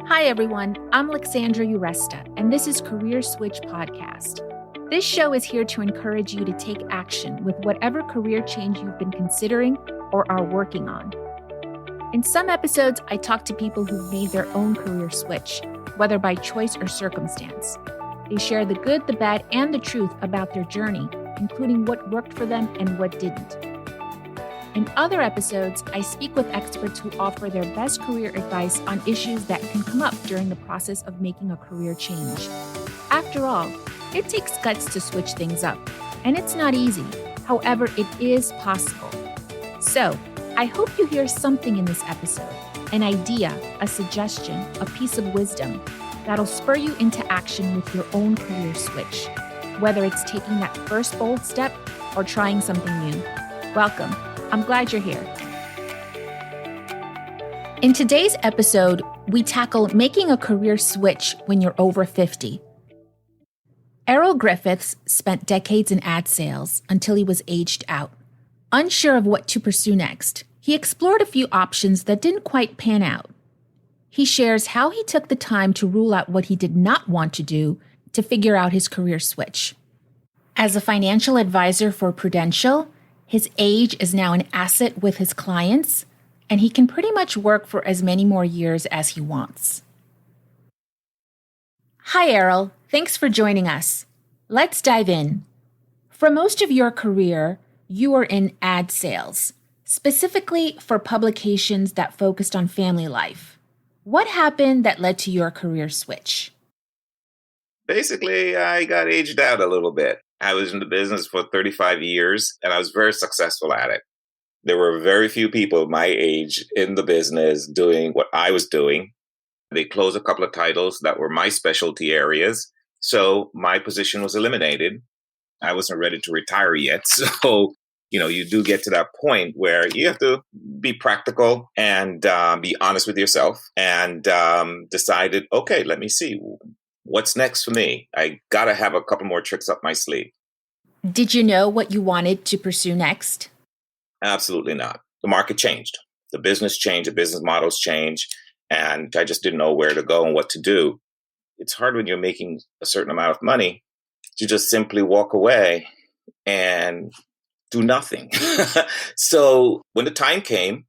Hi, everyone. I'm Alexandra Uresta, and this is Career Switch Podcast. This show is here to encourage you to take action with whatever career change you've been considering or are working on. In some episodes, I talk to people who've made their own career switch, whether by choice or circumstance. They share the good, the bad, and the truth about their journey, including what worked for them and what didn't. In other episodes, I speak with experts who offer their best career advice on issues that can come up during the process of making a career change. After all, it takes guts to switch things up, and it's not easy. However, it is possible. So, I hope you hear something in this episode, an idea, a suggestion, a piece of wisdom that'll spur you into action with your own career switch, whether it's taking that first bold step or trying something new. Welcome. I'm glad you're here. In today's episode, we tackle making a career switch when you're over 50. Errol Griffiths spent decades in ad sales until he was aged out. Unsure of what to pursue next, he explored a few options that didn't quite pan out. He shares how he took the time to rule out what he did not want to do to figure out his career switch. As a financial advisor for Prudential, his age is now an asset with his clients, and he can pretty much work for as many more years as he wants. Hi, Errol. Thanks for joining us. Let's dive in. For most of your career, you were in ad sales, specifically for publications that focused on family life. What happened that led to your career switch? Basically, I got aged out a little bit. I was in the business for 35 years, and I was very successful at it. There were very few people my age in the business doing what I was doing. They closed a couple of titles that were my specialty areas, so my position was eliminated. I wasn't ready to retire yet, so you do get to that point where you have to be practical and be honest with yourself, and decided, okay, let me see. What's next for me? I got to have a couple more tricks up my sleeve. Did you know what you wanted to pursue next? Absolutely not. The market changed. The business changed. The business models changed. And I just didn't know where to go and what to do. It's hard when you're making a certain amount of money to just simply walk away and do nothing. So when the time came,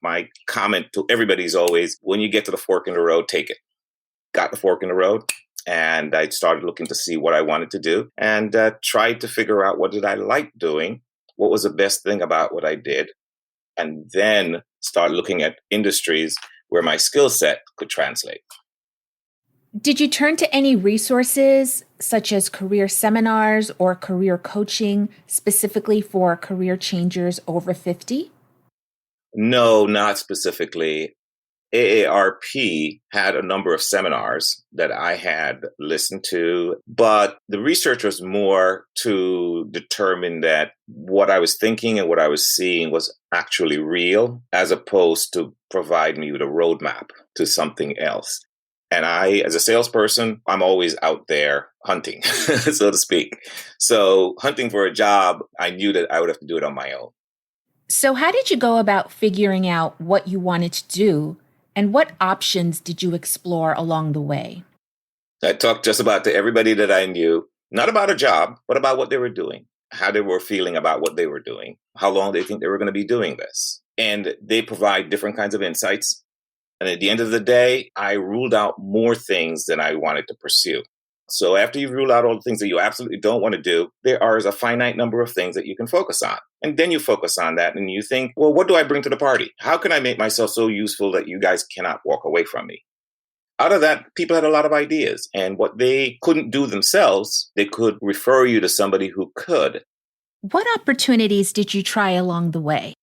my comment to everybody is always, when you get to the fork in the road, take it. Got the fork in the road. And I started looking to see what I wanted to do and tried to figure out what did I like doing, what was the best thing about what I did, and then start looking at industries where my skill set could translate. Did you turn to any resources such as career seminars or career coaching specifically for career changers over 50? No, not specifically. AARP had a number of seminars that I had listened to, but the research was more to determine that what I was thinking and what I was seeing was actually real, as opposed to provide me with a roadmap to something else. And I, as a salesperson, I'm always out there hunting, so to speak. So hunting for a job, I knew that I would have to do it on my own. So how did you go about figuring out what you wanted to do? And what options did you explore along the way? I talked just about to everybody that I knew, not about a job, but about what they were doing, how they were feeling about what they were doing, how long they think they were going to be doing this. And they provide different kinds of insights. And at the end of the day, I ruled out more things than I wanted to pursue. So after you rule out all the things that you absolutely don't want to do, there are a finite number of things that you can focus on. And then you focus on that and you think, well, what do I bring to the party? How can I make myself so useful that you guys cannot walk away from me? Out of that, people had a lot of ideas. And what they couldn't do themselves, they could refer you to somebody who could. What opportunities did you try along the way?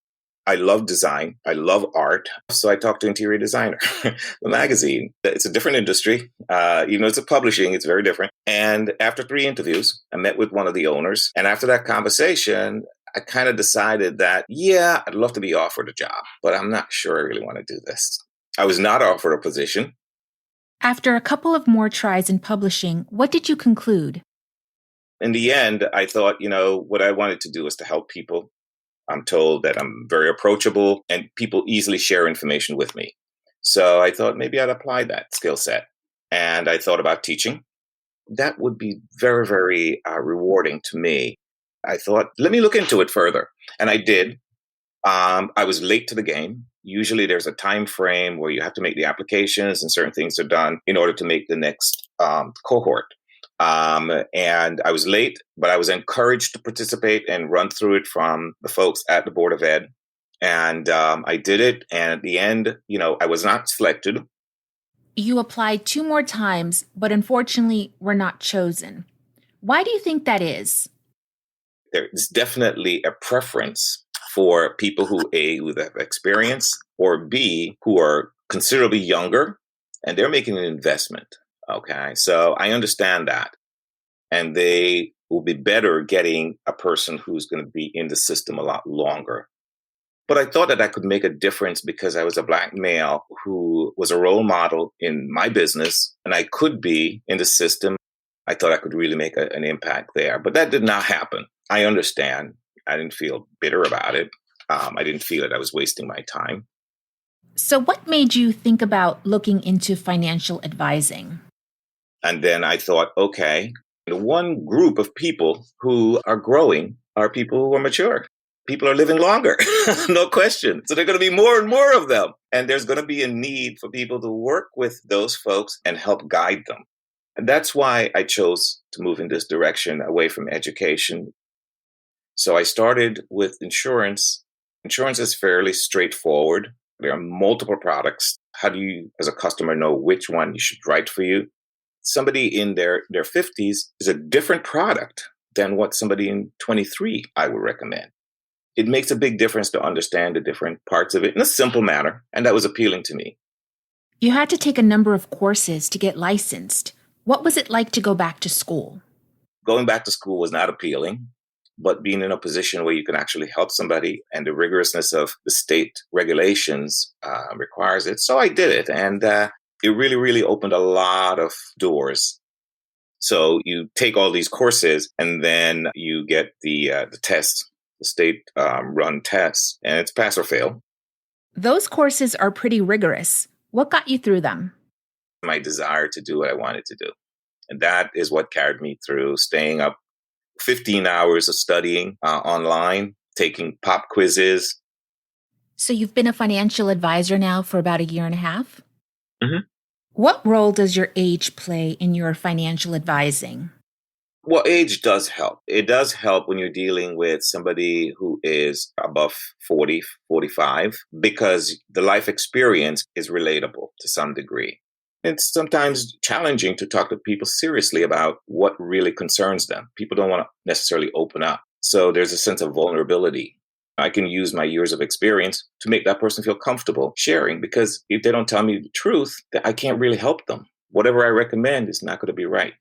I love design. I love art. So I talked to Interior Designer, the magazine. It's a different industry. Even though it's a publishing, it's very different. And after 3 interviews, I met with one of the owners. And after that conversation, I kind of decided that, yeah, I'd love to be offered a job, but I'm not sure I really want to do this. I was not offered a position. After a couple of more tries in publishing, what did you conclude? In the end, I thought, what I wanted to do was to help people. I'm told that I'm very approachable and people easily share information with me. So I thought maybe I'd apply that skill set. And I thought about teaching. That would be very, very rewarding to me. I thought, let me look into it further. And I did. I was late to the game. Usually there's a time frame where you have to make the applications and certain things are done in order to make the next cohort. And I was late, but I was encouraged to participate and run through it from the folks at the Board of Ed. And I did it. And at the end, I was not selected. You applied 2 more times, but unfortunately were not chosen. Why do you think that is? There's definitely a preference for people who A, who have experience, or B, who are considerably younger, and they're making an investment. Okay, so I understand that. And they will be better getting a person who's going to be in the system a lot longer. But I thought that I could make a difference because I was a Black male who was a role model in my business, and I could be in the system. I thought I could really make an impact there. But that did not happen. I understand. I didn't feel bitter about it. I didn't feel that I was wasting my time. So what made you think about looking into financial advising? And then I thought, okay, the one group of people who are growing are people who are mature. People are living longer, no question. So there are going to be more and more of them. And there's going to be a need for people to work with those folks and help guide them. And that's why I chose to move in this direction away from education. So I started with insurance. Insurance is fairly straightforward. There are multiple products. How do you, as a customer, know which one you should write for you? Somebody in their 50s is a different product than what somebody in 23 I would recommend. It makes a big difference to understand the different parts of it in a simple manner, and that was appealing to me. You had to take a number of courses to get licensed. What was it like to go back to school? Going back to school was not appealing, but being in a position where you can actually help somebody and the rigorousness of the state regulations requires it. So I did it, and it really, really opened a lot of doors. So you take all these courses, and then you get the test, the state run tests, and it's pass or fail. Those courses are pretty rigorous. What got you through them? My desire to do what I wanted to do. And that is what carried me through staying up 15 hours of studying online, taking pop quizzes. So you've been a financial advisor now for about 1.5 years? Mm-hmm. What role does your age play in your financial advising? Well, age does help. It does help when you're dealing with somebody who is above 40, 45, because the life experience is relatable to some degree. It's sometimes challenging to talk to people seriously about what really concerns them. People don't want to necessarily open up. So there's a sense of vulnerability. I can use my years of experience to make that person feel comfortable sharing, because if they don't tell me the truth, then I can't really help them. Whatever I recommend is not going to be right.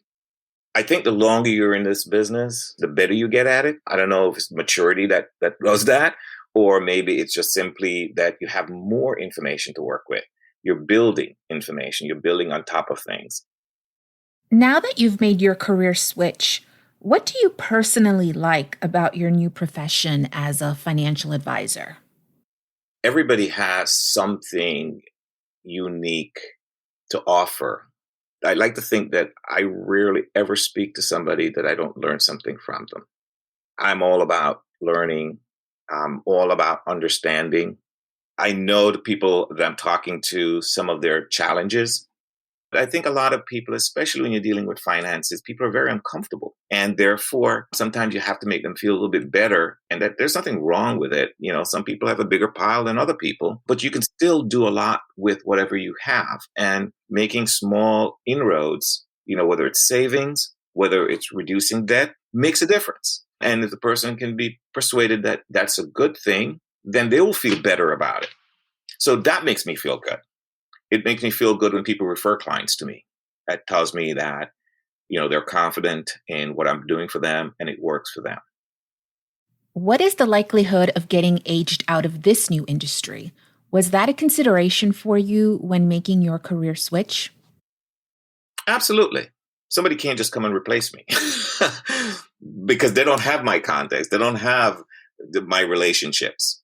I think the longer you're in this business, the better you get at it. I don't know if it's maturity that does that, or maybe it's just simply that you have more information to work with. You're building information. You're building on top of things. Now that you've made your career switch, what do you personally like about your new profession as a financial advisor? Everybody has something unique to offer. I like to think that I rarely ever speak to somebody that I don't learn something from them. I'm all about learning. I'm all about understanding. I know the people that I'm talking to, some of their challenges. I think a lot of people, especially when you're dealing with finances, people are very uncomfortable. And therefore, sometimes you have to make them feel a little bit better, and that there's nothing wrong with it. You know, some people have a bigger pile than other people, but you can still do a lot with whatever you have. And making small inroads, whether it's savings, whether it's reducing debt, makes a difference. And if the person can be persuaded that that's a good thing, then they will feel better about it. So that makes me feel good. It makes me feel good when people refer clients to me. That tells me that, they're confident in what I'm doing for them and it works for them. What is the likelihood of getting aged out of this new industry? Was that a consideration for you when making your career switch? Absolutely. Somebody can't just come and replace me because they don't have my context. They don't have my relationships.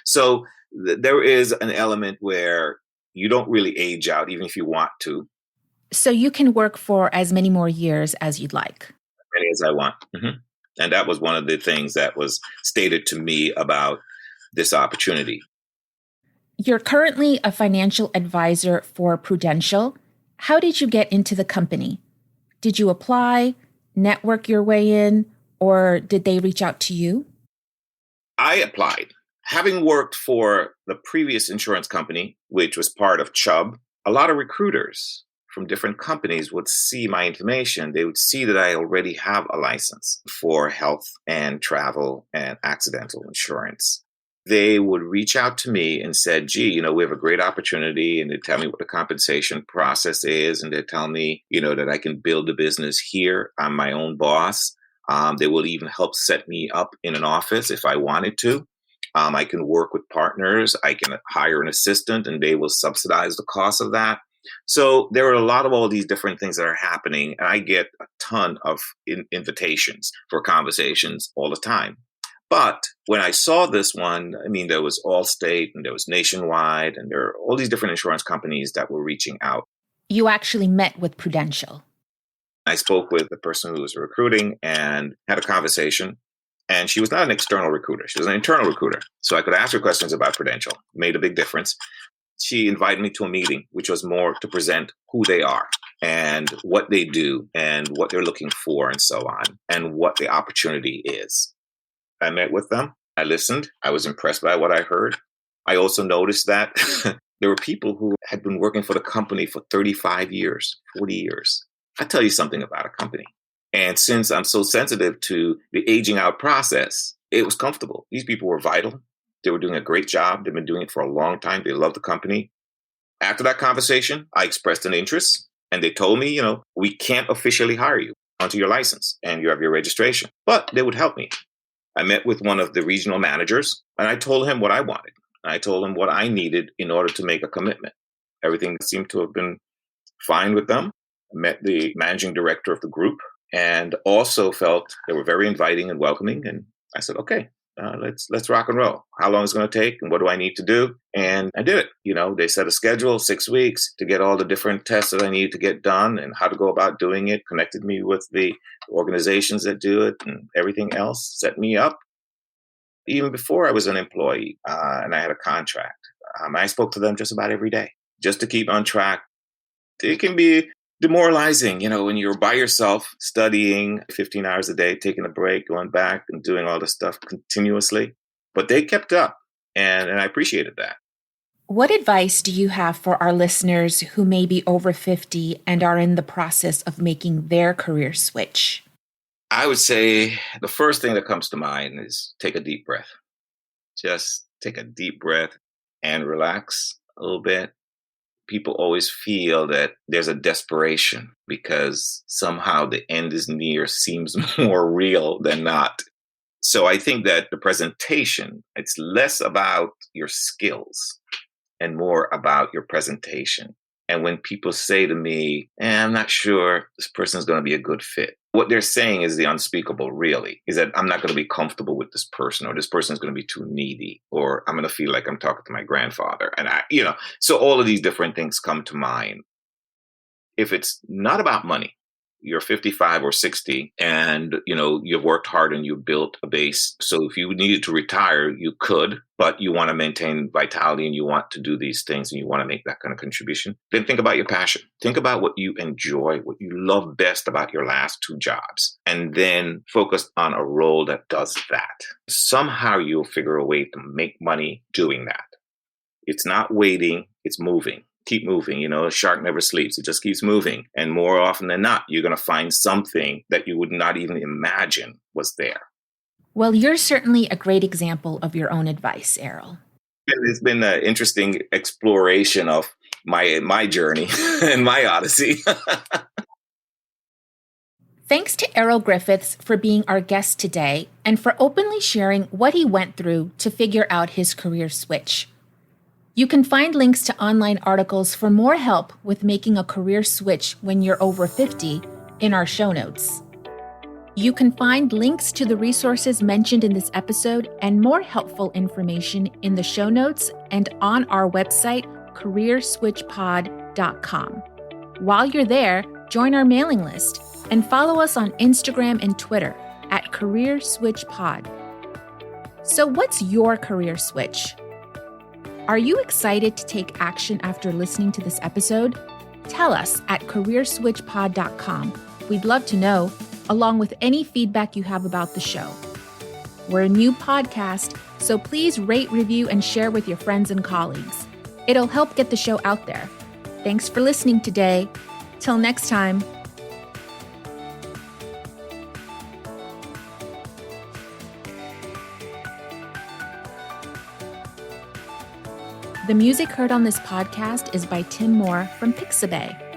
So there is an element where You don't really age out, even if you want to. So you can work for as many more years as you'd like. As many as I want. And that was one of the things that was stated to me about this opportunity. You're currently a financial advisor for Prudential. How did you get into the company? Did you apply, network your way in, or did they reach out to you? I applied. Having worked for the previous insurance company, which was part of Chubb, a lot of recruiters from different companies would see my information. They would see that I already have a license for health and travel and accidental insurance. They would reach out to me and said, gee, we have a great opportunity. And they tell me what the compensation process is. And they tell me, that I can build a business here. I'm my own boss. They will even help set me up in an office if I wanted to. I can work with partners. I can hire an assistant and they will subsidize the cost of that. So there are a lot of all these different things that are happening. And I get a ton of invitations for conversations all the time. But when I saw this one, there was Allstate and there was Nationwide and there are all these different insurance companies that were reaching out. You actually met with Prudential. I spoke with the person who was recruiting and had a conversation. And she was not an external recruiter. She was an internal recruiter. So I could ask her questions about Prudential. It made a big difference. She invited me to a meeting, which was more to present who they are and what they do and what they're looking for and so on, and what the opportunity is. I met with them. I listened. I was impressed by what I heard. I also noticed that there were people who had been working for the company for 35 years, 40 years. I'll tell you something about a company. And since I'm so sensitive to the aging out process, it was comfortable. These people were vital. They were doing a great job. They've been doing it for a long time. They love the company. After that conversation, I expressed an interest and they told me, we can't officially hire you onto your license and you have your registration, but they would help me. I met with one of the regional managers and I told him what I wanted. I told him what I needed in order to make a commitment. Everything seemed to have been fine with them. I met the managing director of the group and also felt they were very inviting and welcoming. And I said, okay, let's rock and roll. How long is it going to take and what do I need to do? And I did it. They set a schedule, 6 weeks to get all the different tests that I needed to get done and how to go about doing it, connected me with the organizations that do it and everything else, set me up. Even before I was an employee and I had a contract, I spoke to them just about every day just to keep on track. It can be demoralizing, when you're by yourself studying 15 hours a day, taking a break, going back and doing all this stuff continuously. But they kept up and I appreciated that. What advice do you have for our listeners who may be over 50 and are in the process of making their career switch? I would say the first thing that comes to mind is take a deep breath. Just take a deep breath and relax a little bit. People always feel that there's a desperation because somehow the end is near seems more real than not. So I think that the presentation, it's less about your skills and more about your presentation. And when people say to me, I'm not sure this person's going to be a good fit, what they're saying is the unspeakable, really, is that I'm not going to be comfortable with this person, or this person is going to be too needy, or I'm going to feel like I'm talking to my grandfather. And so all of these different things come to mind. If it's not about money, you're 55 or 60 and, you've worked hard and you've built a base. So if you needed to retire, you could, but you want to maintain vitality and you want to do these things and you want to make that kind of contribution, then think about your passion. Think about what you enjoy, what you love best about your last 2 jobs, and then focus on a role that does that. Somehow you'll figure a way to make money doing that. It's not waiting, it's moving. Keep moving. A shark never sleeps. It just keeps moving. And more often than not, you're going to find something that you would not even imagine was there. Well, you're certainly a great example of your own advice, Errol. It's been an interesting exploration of my journey and my odyssey. Thanks to Errol Griffiths for being our guest today and for openly sharing what he went through to figure out his career switch. You can find links to online articles for more help with making a career switch when you're over 50 in our show notes. You can find links to the resources mentioned in this episode and more helpful information in the show notes and on our website, careerswitchpod.com. While you're there, join our mailing list and follow us on Instagram and Twitter at CareerSwitchPod. So what's your career switch? Are you excited to take action after listening to this episode? Tell us at careerswitchpod.com. We'd love to know, along with any feedback you have about the show. We're a new podcast, so please rate, review, and share with your friends and colleagues. It'll help get the show out there. Thanks for listening today. Till next time. The music heard on this podcast is by Tim Moore from Pixabay.